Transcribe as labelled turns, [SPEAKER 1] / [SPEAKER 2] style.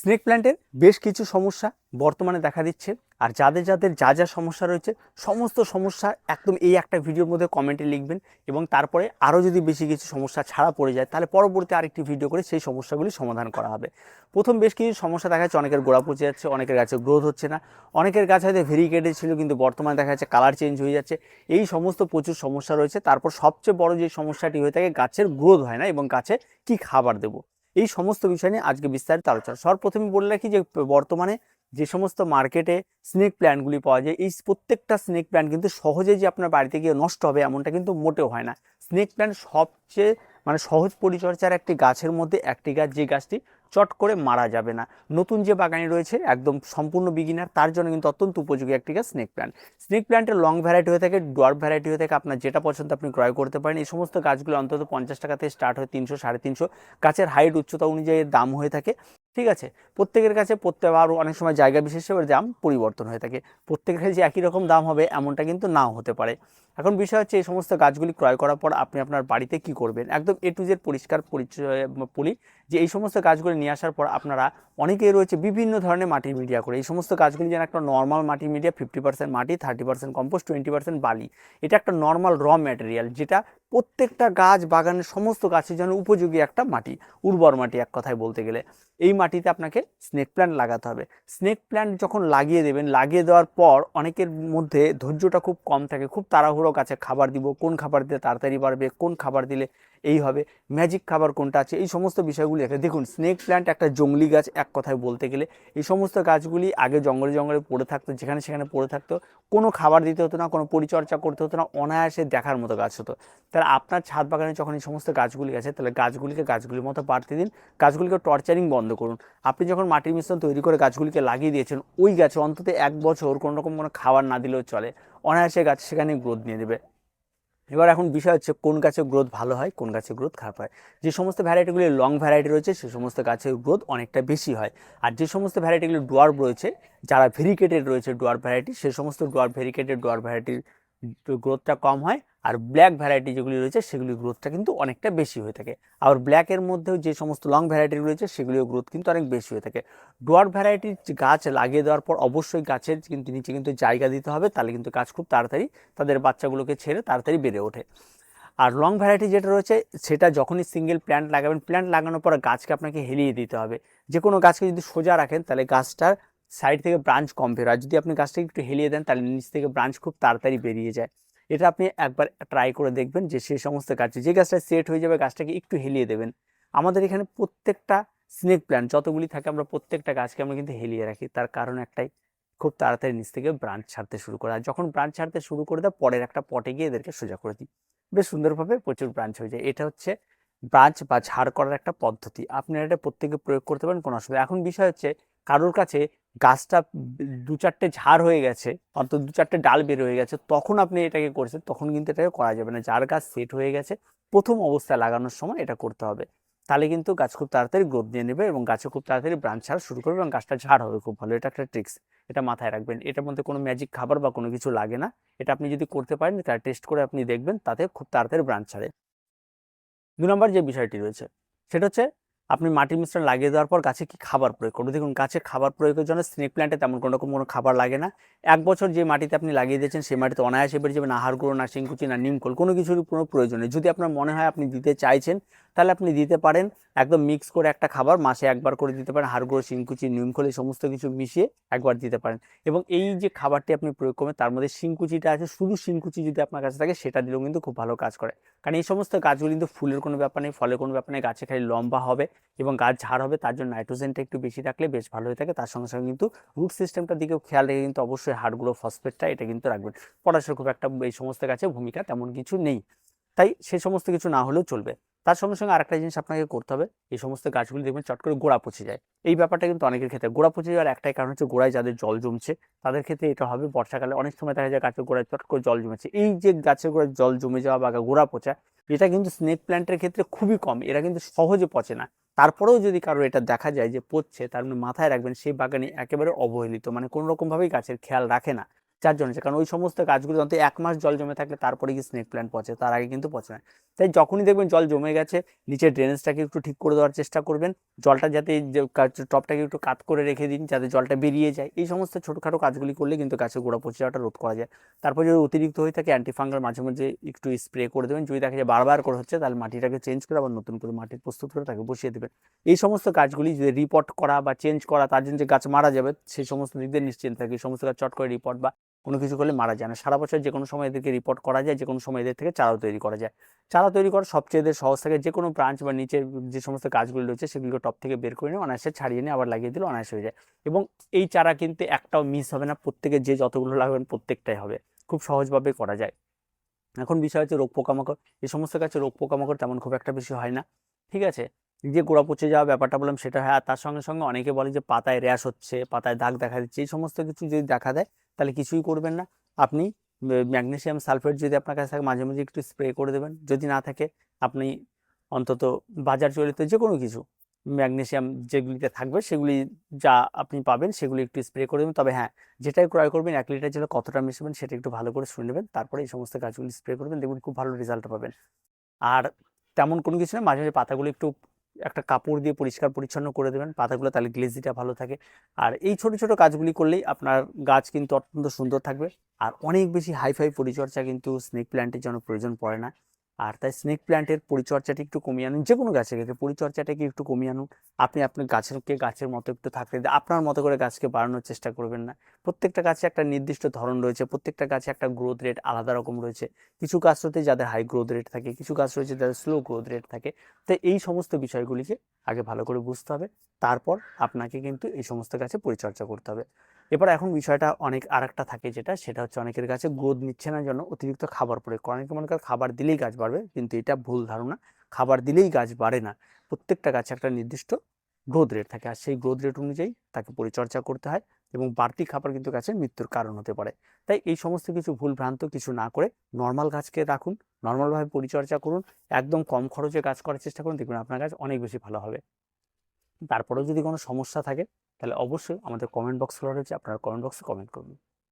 [SPEAKER 1] Snake প্ল্যান্টের বেশ কিছু সমস্যা বর্তমানে দেখা দিচ্ছে, আর যাদের যাদের যা যা সমস্যা রয়েছে সমস্ত সমস্যা একদম এই একটা ভিডিওর মধ্যে কমেন্টে লিখবেন, এবং তারপরে আরও যদি বেশি কিছু সমস্যা ছাড়া পড়ে যায় তাহলে পরবর্তী আরেকটি ভিডিও করে সেই সমস্যাগুলি সমাধান করা হবে। প্রথম বেশ কিছু সমস্যা দেখা যাচ্ছে, অনেকের গোড়া পচে যাচ্ছে, অনেকের গাছে গ্রোথ হচ্ছে না, অনেকের গাছ হয়তো ভেরিকেটেড ছিল কিন্তু বর্তমানে দেখা যাচ্ছে কালার চেঞ্জ হয়ে যাচ্ছে। এই সমস্ত প্রচুর সমস্যা রয়েছে। তারপর সবচেয়ে বড় যে সমস্যাটি হয়ে থাকে, গাছের গ্রোথ হয় না এবং গাছে কি খাবার দেবো, এই সমস্ত বিষয় নিয়ে আজকে বিস্তারিত আলোচনা। সর্বপ্রথমে বলে রাখি যে বর্তমানে যে সমস্ত মার্কেটে স্নেক প্ল্যান্টগুলি পাওয়া যায়, এই প্রত্যেকটা স্নেক প্ল্যান্ট কিন্তু সহজে যে আপনার বাড়িতে গিয়ে নষ্ট হবে এমনটা কিন্তু মোটেও হয় না। স্নেক প্ল্যান্ট সবচেয়ে সহজ পরিচর্যার একটি গাছের মধ্যে একটি গাছ, যে গাছটি চট করে মারা যাবে না। নতুন যে বাগানি রয়েছে একদম সম্পূর্ণ বিগিনার, তার জন্য কিন্তু অত্যন্ত উপযোগী একটি গাছ স্নেক প্ল্যান্ট। স্নেক প্ল্যান্টের লং ভ্যারাইটি হয়ে থাকে, ডোয়ার্ফ ভ্যারাইটি হয়ে থাকে, আপনার যেটা পছন্দ আপনি ক্রয় করতে পারেন। এই সমস্ত গাছগুলো অন্তত 50 টাকা থেকে স্টার্ট হয়, 300 350। গাছের হাইট উচ্চতা অনুযায়ী দাম হয়ে থাকে, ঠিক আছে। প্রত্যেকের কাছে আরও অনেক সময় জায়গা বিশেষে দাম পরিবর্তন হয়ে থাকে। প্রত্যেকের কাছে যে একই রকম দাম হবে এমনটা কিন্তু নাও হতে পারে। এখন বিষয় হচ্ছে এই সমস্ত গাছগুলি ক্রয় করার পর আপনি আপনার বাড়িতে কি করবেন, একদম এ টু জেড পরিষ্কার পরিচয় বলি যে এই সমস্ত গাছগুলি নিয়ে আসার পর আপনারা, অনেকেই রয়েছে বিভিন্ন ধরনের মাটির মিডিয়া করে। এই সমস্ত গাছগুলি যেন একটা নর্মাল মাটির মিডিয়া, 50% মাটি, 30% কম্পোস্ট, 20% বালি। এটা একটা নর্মাল র ম্যাটেরিয়াল, যেটা প্রত্যেকটা গাছ বাগানের সমস্ত গাছের জন্য উপযোগী একটা মাটি, উর্বর মাটি এক কথায় বলতে গেলে। এই মাটিতে আপনাকে স্নেক প্ল্যান্ট লাগাতে হবে। স্নেক প্ল্যান্ট যখন লাগিয়ে দেবেন, লাগিয়ে দেওয়ার পর অনেকের মধ্যে ধৈর্যটা খুব কম থাকে, খুব তাড়াহুড়ো গাছে খাবার দিব, কোন খাবার দিলে তাড়াতাড়ি বাড়বে, কোন খাবার দিলে এই হবে, ম্যাজিক খাবার কোনটা আছে, এই সমস্ত বিষয়গুলি একটা দেখুন। স্নেক প্ল্যান্ট একটা জঙ্গলি গাছ এক কথায় বলতে গেলে। এই সমস্ত গাছগুলি আগে জঙ্গলে জঙ্গলে পড়ে থাকতো, যেখানে সেখানে পড়ে থাকতো, কোনো খাবার দিতে হতো না, কোনো পরিচর্যা করতে হতো না, অনায়াসে দেখার মতো গাছ হতো। তাহলে আপনার ছাদ বাগানে যখন এই সমস্ত গাছগুলি আছে, তাহলে গাছগুলিকে গাছগুলির মতো বাড়তে দিন, গাছগুলিকে টর্চারিং বন্ধ করুন। আপনি যখন মাটির মিশ্রণ তৈরি করে গাছগুলিকে লাগিয়ে দিয়েছেন, ওই গাছে অন্তত 1 বছর কোনো রকম কোনো খাবার না দিলেও চলে, অনায়াসে গাছ সেখানে গ্রোথ নিয়ে দেবে। এবার এখন বিষয় হচ্ছে কোন গাছের গ্রোথ ভালো হয়, কোন গাছের গ্রোথ খারাপ হয়। যে সমস্ত ভ্যারাইটিগুলি লং ভ্যারাইটি রয়েছে সে সমস্ত গাছের গ্রোথ অনেকটা বেশি হয়, আর যে সমস্ত ভ্যারাইটিগুলি ডোয়ার্ফ রয়েছে, যারা ভেরিকেটেড রয়েছে ডোয়ার্ফ ভ্যারাইটি, সে সমস্ত ডোয়ার্ফ ভ্যারাইটির গ্রোথটা কম হয়। আর ব্ল্যাক ভ্যারাইটি যেগুলি রয়েছে সেগুলির গ্রোথটা কিন্তু অনেকটা বেশি হয়ে থাকে। আর ব্ল্যাকের মধ্যেও যে সমস্ত লং ভ্যারাইটি রয়েছে সেগুলিও গ্রোথ কিন্তু অনেক বেশি হয়ে থাকে। ডোয়ার্ফ ভ্যারাইটির গাছ লাগিয়ে দেওয়ার পর অবশ্যই গাছের কিন্তু নিচে কিন্তু জায়গা দিতে হবে, তাহলে কিন্তু গাছ খুব তাড়াতাড়ি তাদের বাচ্চাগুলোকে ছেড়ে তাড়াতাড়ি বেড়ে ওঠে। আর লং ভ্যারাইটি যেটা রয়েছে, সেটা যখনই সিঙ্গেল প্ল্যান্ট লাগাবেন, প্ল্যান্ট লাগানোর পর গাছকে আপনাকে হেলিয়ে দিতে হবে। যে কোনো গাছকে যদি সোজা রাখেন তাহলে গাছটার সাইড থেকে ব্রাঞ্চ কম বের হয়, যদি আপনি গাছটাকে একটু হেলিয়ে দেন তাহলে নিচ থেকে ব্রাঞ্চ খুব তাড়াতাড়ি বেরিয়ে যায়। এটা আপনি একবার ট্রাই করে দেখবেন যে সেই সমস্ত গাছে যে গাছটা সেট হয়ে যাবে গাছটাকে একটু হেলিয়ে দেবেন। আমাদের এখানে প্রত্যেকটা স্নেক প্ল্যান্ট যতগুলি থাকে আমরা প্রত্যেকটা গাছকে আমরা কিন্তু হেলিয়ে রাখি, তার কারণ একটাই, খুব তাড়াতাড়ি নিচ থেকে ব্রাঞ্চ ছাড়তে শুরু করে। আর যখন ব্রাঞ্চ ছাড়তে শুরু করে দেয়, পরের একটা পটে গিয়ে এদেরকে সোজা করে দিই, বেশ সুন্দরভাবে প্রচুর ব্রাঞ্চ হয়ে যায়। এটা হচ্ছে ব্রাঞ্চ বা ঝাড় করার একটা পদ্ধতি, আপনারা এটা প্রত্যেকে প্রয়োগ করতে পারেন, কোনো অসুবিধা। এখন বিষয় হচ্ছে কারোর কাছে গাছটা 2-4টে ঝাড় হয়ে গেছে, অন্তত 2-4টে ডাল বের হয়ে গেছে, তখন আপনি এটাকে করছেন, তখন কিন্তু এটাকে করা যাবে না। যার গাছ সেট হয়ে গেছে প্রথম অবস্থায় লাগানোর সময় এটা করতে হবে, তাহলে কিন্তু গাছ খুব তাড়াতাড়ি গ্রোথ নিয়ে নেবে এবং গাছে খুব তাড়াতাড়ি ব্রাঞ্চ ছাড়া শুরু করবে এবং গাছটা ঝাড় হবে খুব ভালো। এটা একটা ট্রিক্স, এটা মাথায় রাখবেন। এটার মধ্যে কোনো ম্যাজিক খাবার বা কোনো কিছু লাগে না। এটা আপনি যদি করতে পারেন, তাহলে টেস্ট করে আপনি দেখবেন তাতে খুব তাড়াতাড়ি ব্রাঞ্চ ছাড়ে। 2 নম্বর যে বিষয়টি রয়েছে সেটা হচ্ছে আপনি মাটির মিশ্রণ লাগিয়ে দেওয়ার পর গাছে কি খাবার প্রয়োগ করবেন। দেখুন, গাছে খাবার প্রয়োগের জন্য স্নেক প্ল্যান্টে তেমন কোনো রকম কোনো খাবার লাগে না। 1 বছর যে মাটিতে আপনি লাগিয়ে দিয়েছেন সেই মাটিতে অনায়াসে বেড়ে যাবে, না হাড় গুঁড়ো, না শিংকুচি, না নিমখোল, কোনো কিছুর কোনো প্রয়োজন নেই। যদি আপনার মনে হয় আপনি দিতে চাইছেন তাহলে আপনি দিতে পারেন, একদম মিক্স করে একটা খাবার মাসে 1 বার করে দিতে পারেন, হাড় গুঁড়ো, শিংকুচি, নিমখোল এই সমস্ত কিছু মিশিয়ে একবার দিতে পারেন। এবং এই যে খাবারটি আপনি প্রয়োগ করবেন তার মধ্যে শিংকুচিটা আছে, শুধু শিংকুচি যদি আপনার কাছে থাকে সেটা দিলেও কিন্তু খুব ভালো কাজ করে। কারণ এই সমস্ত গাছগুলি কিন্তু ফুলের কোনো ব্যাপার নেই, ফলের কোনো ব্যাপার নেই, গাছে খালি লম্বা হবে এবং গাছ ঝাড় হবে, তার জন্য নাইট্রোজেনটা একটু বেশি থাকলে বেশ ভালো হয়ে থাকে। তার সঙ্গে সঙ্গে কিন্তু রুট সিস্টেমটার দিকেও খেয়াল রেখে কিন্তু অবশ্যই হাড়গুলো, ফসফেটটা এটা কিন্তু রাখবেন। পটাশের খুব একটা এই সমস্ত গাছে ভূমিকা তেমন কিছু নেই, তাই সে সমস্ত কিছু না হলেও চলবে। তার সঙ্গে সঙ্গে আরেকটা জিনিস আপনাকে করতে হবে, এই সমস্ত গাছগুলি দেখবেন চট করে গোড়া পচে যায়। এই ব্যাপারটা কিন্তু অনেকের ক্ষেত্রে, গোড়া পচে যাওয়ার একটাই কারণ হচ্ছে গোড়ায় যাদের জল জমছে তাদের ক্ষেত্রে এটা হবে। বর্ষাকালে অনেক সময় দেখা যায় গাছের গোড়ায় চট করে জল জমেছে, এই যে গাছের গোড়ায় জল জমে যাওয়া বা গোড়া পচা, এটা কিন্তু স্নেক প্ল্যান্টের ক্ষেত্রে খুবই কম, এরা কিন্তু সহজে পচে না। তারপরেও যদি কারো এটা দেখা যায় যে পচছে, তার মানে মাথায় রাখবেন সেই বাগানে একেবারে অবহেলিত, কোনো রকম ভাবেই গাছের খেয়াল রাখে না। যার জন্য হচ্ছে, কারণ ওই সমস্ত গাছগুলো অন্তত 1 মাস জল জমে থাকলে তারপরে কি স্নেক প্ল্যান্ট পচে, তার আগে কিন্তু পচে না। তাই যখনই দেখবেন জল জমে গেছে, নিচের ড্রেনেজটাকে একটু ঠিক করে দেওয়ার চেষ্টা করবেন, জলটা যাতে টপটাকে একটু কাত করে রেখে দিন যাতে জলটা বেরিয়ে যায়। এই সমস্ত ছোটোখাটো কাজগুলি করলে কিন্তু গাছের গোড়া পচে যাওয়াটা রোধ করা যায়। তারপর যদি অতিরিক্ত হয়ে থাকে অ্যান্টিফাঙ্গাল মাঝে মাঝে একটু স্প্রে করে দেবেন। যদি দেখা যায় বারবার করে হচ্ছে, তাহলে মাটিটাকে চেঞ্জ করে আবার নতুন করে মাটির প্রস্তুত করে তাকে বসিয়ে দেবেন। এই সমস্ত কাজগুলি যদি রিপোর্ট করা বা চেঞ্জ করা, তার জন্য যে গাছ মারা যাবে সেই সমস্ত দিক দিয়ে নিশ্চিন্ত থাকে। এই সমস্ত গাছ চট করে রিপোর্ট বা কোনো কিছু করলে মারা যায় না। সারা বছর যে কোনো সময় এদেরকে রিপোর্ট করা যায়, যে কোনো সময় এদের থেকে চারাও তৈরি করা যায়। চারা তৈরি করা সবচেয়ে এদের সহজ থাকে, যে কোনো ব্রাঞ্চ বা নিচের যে সমস্ত গাছগুলি রয়েছে সেগুলোকে টপ থেকে বের করে নিয়ে অনায়াসে ছাড়িয়ে নিয়ে আবার লাগিয়ে দিলে অনায়াসে হয়ে যায়। এবং এই চারা কিন্তু একটাও মিস হবে না, প্রত্যেকে যে যতগুলো লাগাবেন প্রত্যেকটাই হবে, খুব সহজভাবে করা যায়। এখন বিষয় হচ্ছে রোগ পোকামাকড়। এই সমস্ত গাছে রোগ পোকামাকড় তেমন খুব একটা বেশি হয় না, ঠিক আছে। যে গোড়া পচে যাওয়া ব্যাপারটা বললাম সেটা হয়, আর তার সঙ্গে সঙ্গে অনেকে বলে যে পাতায় র্যাশ হচ্ছে, পাতায় দাগ দেখা দিচ্ছে। এই সমস্ত কিছু যদি দেখা দেয় তাহলে কিছুই করবেন না, আপনি ম্যাগনেসিয়াম সালফেট যদি আপনার কাছে থাকে মাঝে মাঝে একটু স্প্রে করে দেবেন। যদি না থাকে আপনি অন্তত বাজার চলিত যে কোনো কিছু ম্যাগনেসিয়াম যেগুলিতে থাকবে সেগুলি যা আপনি পাবেন সেগুলি একটু স্প্রে করে দেবেন। তবে হ্যাঁ, যেটাই ক্রয় করবেন 1 লিটার জলে কতটা মেশাবেন সেটা একটু ভালো করে শুনে নেবেন, তারপরে এই সমস্ত গাছগুলি স্প্রে করবেন, দেখবেন খুব ভালো রেজাল্ট পাবেন। আর তেমন কোনো কিছু না, মাঝে মাঝে পাতাগুলো একটু একটা কাপড় দিয়ে পরিষ্কার পরিচ্ছন্ন করে দেবেন পাতাগুলো, তাহলে গ্লেজিটা ভালো থাকে। আর এই ছোট ছোট কাজগুলি করলেই আপনার গাছ কিন্তু অত্যন্ত সুন্দর থাকবে। আর অনেক বেশি হাইফাই পরিচর্যা কিন্তু স্নেক প্ল্যান্টের জন্য প্রয়োজন পড়ে না। আর তাই স্নেক প্ল্যান্টের পরিচর্যাটা একটু কমিয়ে আনুন, যে কোনো গাছের ক্ষেত্রে পরিচর্যাটাকে একটু কমিয়ে আনুন। আপনি আপনার গাছের মতো একটু থাকতে দিন, আপনার মতো করে গাছকে বাড়ানোর চেষ্টা করবেন না। প্রত্যেকটা গাছে একটা নির্দিষ্ট ধরন রয়েছে, প্রত্যেকটা গাছে একটা গ্রোথ রেট আলাদা রকম রয়েছে। কিছু গাছ রয়েছে যাদের হাই গ্রোথ রেট থাকে, কিছু গাছ রয়েছে যাদের স্লো গ্রোথ রেট থাকে। তাই এই সমস্ত বিষয়গুলিকে আগে ভালো করে বুঝতে হবে, তারপর আপনাকে কিন্তু এই সমস্ত গাছে পরিচর্যা করতে হবে। এবার এখন বিষয়টা অনেক আরেকটা থাকে, সেটা হচ্ছে অনেকের গাছে গ্রোথ নিচ্ছে না জন্য অতিরিক্ত খাবার প্রয়োগ করে। অনেকে মনে করে খাবার দিলেই গাছ বাড়বে, কিন্তু এটা ভুল ধারণা। খাবার দিলেই গাছ বাড়ে না, প্রত্যেকটা গাছে একটা নির্দিষ্ট গ্রোথ রেট থাকে, আর সেই গ্রোথ রেট অনুযায়ী তাকে পরিচর্যা করতে হয়। এবং বাড়তি খাবার কিন্তু গাছের মৃত্যুর কারণ হতে পারে। তাই এই সমস্ত কিছু ভুলভ্রান্ত কিছু না করে নর্মাল গাছকে রাখুন, নর্মালভাবে পরিচর্যা করুন, একদম কম খরচে কাজ করার চেষ্টা করুন, দেখবেন আপনার গাছ অনেক বেশি ভালো হবে। তারপরেও যদি কোনো সমস্যা থাকে তাহলে অবশ্যই আমাদের কমেন্ট বক্স খোলা রয়েছে, আপনারা কমেন্ট বক্সে কমেন্ট করুন।